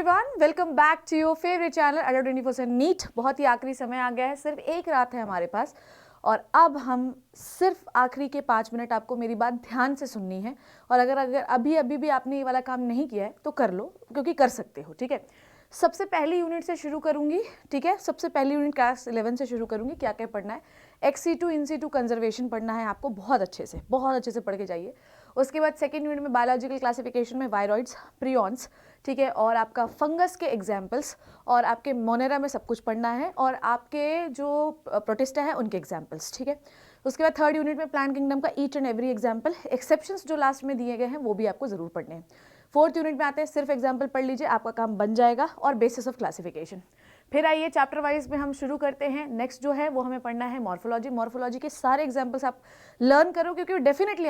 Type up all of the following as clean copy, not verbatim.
Everyone, welcome back to your favourite channel Adda 24/7 NEET. बहुत ही आखिरी समय आ गया है, सिर्फ एक रात है हमारे पास और अब हम सिर्फ आखिरी के 5 मिनट आपको मेरी बात ध्यान से सुननी है। और अगर अभी भी आपने ये वाला काम नहीं किया है तो कर लो, क्योंकि कर सकते हो। ठीक है, सबसे पहली यूनिट से शुरू करूंगी। ठीक है, सबसे पहली यूनिट क्लास 11 से शुरू करूंगी। क्या क्या पढ़ना है? XC2 InC2 कंजर्वेशन पढ़ना है आपको, बहुत अच्छे से पढ़ के जाइए। उसके बाद सेकेंड यूनिट में बायोलॉजिकल क्लासिफिकेशन में वायरॉइड्स, प्रियॉन्स, ठीक है, और आपका फंगस के एग्जाम्पल्स और आपके मोनेरा में सब कुछ पढ़ना है और आपके जो प्रोटिस्टा है उनके एग्जाम्पल्स। ठीक है, उसके बाद थर्ड यूनिट में प्लांट किंगडम का each and every example, exceptions जो लास्ट में दिए गए हैं वो भी आपको जरूर पढ़ने हैं। फोर्थ यूनिट में आते हैं, सिर्फ एग्जाम्पल पढ़ लीजिए, आपका काम बन जाएगा। और बेसिस ऑफ क्लासिफिकेशन। फिर आइए चैप्टर वाइज में हम शुरू करते हैं। नेक्स्ट जो है वो हमें पढ़ना है मॉर्फोलॉजी। मॉर्फोलॉजी के सारे एग्जाम्पल्स आप लर्न करो, क्योंकि वो डेफिनेटली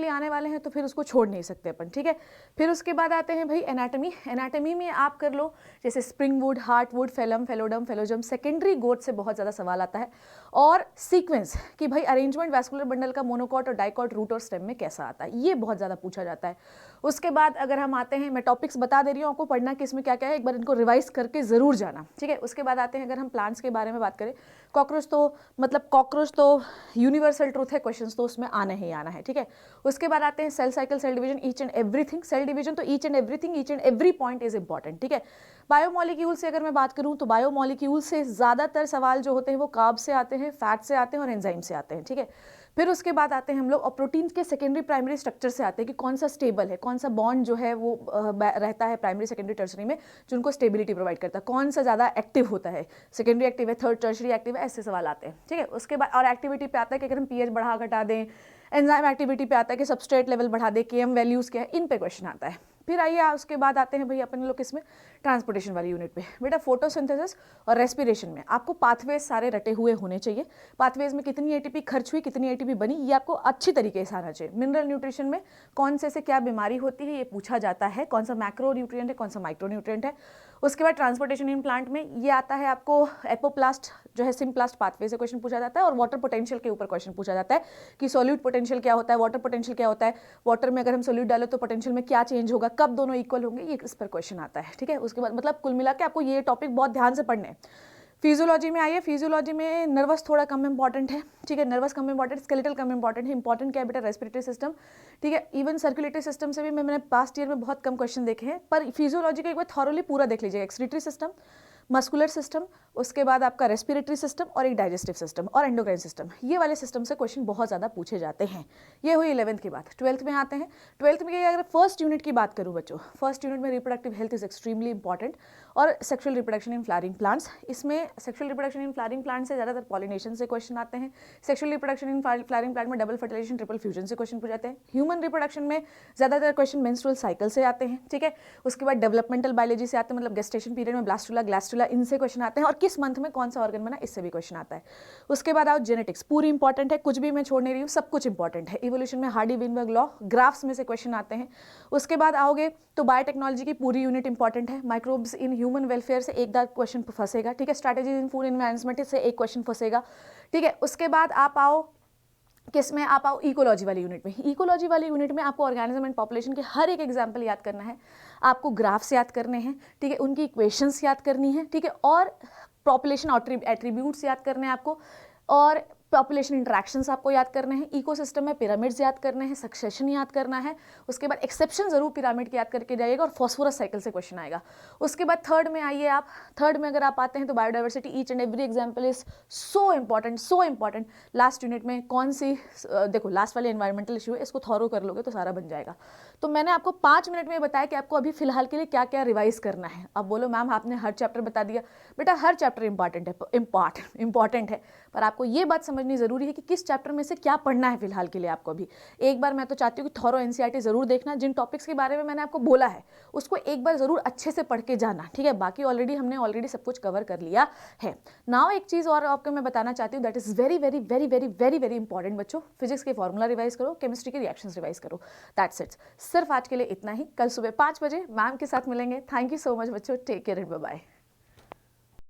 आने वाले हैं, तो फिर उसको छोड़ नहीं सकते अपन। ठीक है, फिर उसके बाद आते हैं भाई एनाटमी। एनाटमी में आप कर लो जैसे springwood, heartwood, phellem, phelloderm, phellogen, secondary growth से बहुत ज़्यादा सवाल आता है। और सीक्वेंस कि भाई अरेंजमेंट वैस्कुलर बंडल का मोनोकॉट और डाइकॉट, रूट और स्टेम में कैसा आता है, ये बहुत ज़्यादा पूछा जाता है। उसके बाद अगर हम आते हैं, मैं टॉपिक्स बता दे रही हूँ आपको, पढ़ना कि इसमें क्या क्या है, एक बार इनको रिवाइज करके ज़रूर जाना। ठीक है, उसके बाद आते हैं, अगर हम प्लांट्स के बारे में बात करें, कॉकरोच तो यूनिवर्सल ट्रूथ है, क्वेश्चंस तो उसमें आना ही आना है। ठीक है, उसके बाद आते हैं cell cycle, cell division, each and everything. Cell division तो each and everything, each and every point is important. ठीक है, बायोमोलिक्यूल से अगर मैं बात करूं तो बायोमोलिक्यूल से ज़्यादातर सवाल जो होते हैं वो कार्ब से आते हैं, फैट से आते हैं और एंजाइम से आते हैं। ठीक है, फिर उसके बाद आते हैं हम लोग और प्रोटीन के सेकेंडरी प्राइमरी स्ट्रक्चर से आते हैं कि कौन सा स्टेबल है, कौन सा बॉन्ड जो है वो रहता है प्राइमरी सेकेंडरी टर्सरी में जो उनको स्टेबिलिटी प्रोवाइड करता है, कौन सा ज़्यादा एक्टिव होता है, सेकेंडरी एक्टिव है, थर्ड टर्सरी एक्टिव है, ऐसे सवाल आते हैं। ठीक है, उसके बाद और एक्टिविटी पे आता है कि अगर हम pH बढ़ा घटा दें, एंजाइम एक्टिविटी पे आता है कि सबस्ट्रेट लेवल बढ़ा दे, KM वैल्यूज़ क्या है, इन पे क्वेश्चन आता है। फिर आइए उसके बाद आते हैं भाई अपन लोग किसमें, ट्रांसपोर्टेशन वाली यूनिट पे। बेटा फोटोसिंथेसिस और रेस्पिरेशन में आपको पाथवेज सारे रटे हुए होने चाहिए। पाथवेज में कितनी ATP खर्च हुई, कितनी ATP बनी, ये आपको अच्छी तरीके से आना चाहिए। मिनरल न्यूट्रिशन में कौन से क्या बीमारी होती है ये पूछा जाता है, कौन सा मैक्रो न्यूट्रिएंट है, कौन सा माइक्रो न्यूट्रिएंट है। उसके बाद ट्रांसपोर्टेशन इन प्लांट में ये आता है आपको एपोप्लास्ट जो है सिम्प्लास्ट पाथवे से क्वेश्चन पूछा जाता है और वाटर पोटेंशियल के ऊपर क्वेश्चन पूछा जाता है कि सॉल्यूट पोटेंशियल क्या होता है, वाटर पोटेंशियल क्या होता है, वाटर में अगर हम सॉल्यूट डालें तो पोटेंशियल में क्या चेंज होगा, कब दोनों इक्वल होंगे, ये इस पर क्वेश्चन आता है। ठीक है, उसके बाद मतलब कुल मिला के आपको ये टॉपिक बहुत ध्यान से पढ़ने हैं। फिजियोलॉजी में आइए, फिजियोलॉजी में नर्वस थोड़ा कम इंपॉर्टेंट है। ठीक है, नर्वस कम इंपॉर्टेंट, स्केलेटल कम इंपॉर्टेंट है। इंपॉर्टेंट क्या है बेटा, रेस्पिरेटरी सिस्टम। ठीक है, इवन सर्कुलेटरी सिस्टम से भी मैंने पास्ट ईयर में बहुत कम क्वेश्चन देखे हैं, पर फिजियोलॉजी का एक बार थॉरोली पूरा देख लीजिएगा। एक्सक्रीटरी सिस्टम, मस्कुलर सिस्टम, उसके बाद आपका रेस्पिरेटरी सिस्टम और एक डाइजेस्टिव सिस्टम और एंडोक्राइन सिस्टम, ये वाले सिस्टम से क्वेश्चन बहुत ज़्यादा पूछे जाते हैं। ये हुई 11th की बात। 12th में आते हैं। 12th में अगर फर्स्ट यूनिट की बात करूँ बच्चों, फर्स्ट यूनिट में reproductive health is extremely important और sexual reproduction in flowering plants. इसमें sexual reproduction in flowering plant से ज़्यादातर पॉलिनेशन से क्वेश्चन आते हैं। Sexual reproduction in flowering plant में डबल फर्टिलाइजेशन, ट्रिपल फ्यूजन से क्वेश्चन पूछ जाते हैं। ह्यूमन रिप्रोडक्शन में ज़्यादातर क्वेश्चन मेंस्ट्रुअल साइकिल से आते हैं। ठीक है, उसके बाद डेवलपमेंटल बायोलॉजी से आते हैं, मतलब गेस्टेशन पीरियड में ब्लास्टुला, ग्लास्टुला, इनसे क्वेश्चन आते हैं और किस मंथ में कौन सा ऑर्गन बना, इससे भी क्वेश्चन आता है। उसके बाद आओ जेनेटिक्स, पूरी इंपॉर्टेंट है, कुछ भी मैं छोड़ नहीं रही हूँ, सब कुछ इंपॉर्टेंट है। इवोल्यूशन में हार्डी विनबर्ग लॉ, ग्राफ्स में से क्वेश्चन आते हैं। उसके बाद आओगे तो बायोटेक्नोलॉजी की पूरी यूनिट इंपॉर्टेंट है। माइक्रोब्स इन ह्यूमन वेलफेयर से एक क्वेश्चन फंसेगा। ठीक है, स्ट्रैटेजी इन फूड एनवायरनमेंट से एक क्वेश्चन फंसेगा। ठीक है, उसके बाद आप आओ किसमें, आप आओ इकोलॉजी वाली यूनिट में। इकोलॉजी वाली यूनिट में आपको ऑर्गेनिज्म एंड पॉपुलेशन के हर एक एग्जाम्पल याद करना है, आपको ग्राफ्स याद करने हैं। ठीक है, उनकी इक्वेशंस याद करनी है। ठीक है, और पॉपुलेशन एट्रीब्यूट्स याद करने हैं आपको और पॉपुलेशन इंटरेक्शंस आपको याद करने हैं। इकोसिस्टम में पिरामिड्स याद करने हैं, सक्सेशन याद करना है। उसके बाद एक्सेप्शन जरूर पिरामिड के याद करके जाइएगा और फॉस्फोरस साइकिल से क्वेश्चन आएगा। उसके बाद थर्ड में आइए आप, थर्ड में अगर आप आते हैं तो biodiversity, each and every example is so important. Last unit में कौन सी देखो लास्ट वाले एनवायरमेंटल इशू है, इसको थॉरो कर लोगे तो सारा बन जाएगा। तो मैंने आपको 5 मिनट में बताया कि आपको अभी फिलहाल के लिए क्या क्या रिवाइज करना है। अब बोलो मैम आपने हर चैप्टर बता दिया, बेटा हर चैप्टर इंपॉर्टेंट है, पर आपको ये बात समझनी जरूरी है कि किस चैप्टर में से क्या पढ़ना है फिलहाल के लिए आपको। अभी एक बार मैं तो चाहती हूँ कि थॉरो NCERT जरूर देखना, जिन टॉपिक्स के बारे में मैंने आपको बोला है उसको एक बार जरूर अच्छे से पढ़ के जाना। ठीक है, बाकी हमने सब कुछ कवर कर लिया है। नाउ एक चीज और आपको मैं बताना चाहती हूँ, that is very very very very very very important बच्चों। फिजिक्स के फॉर्मूला रिवाइज करो, केमिस्ट्री के रिएक्शंस रिवाइज करो, दैट्स इट। सिर्फ आज के लिए इतना ही। कल सुबह 5 बजे मैम के साथ मिलेंगे। थैंक यू सो मच बच्चों, take care and bye bye.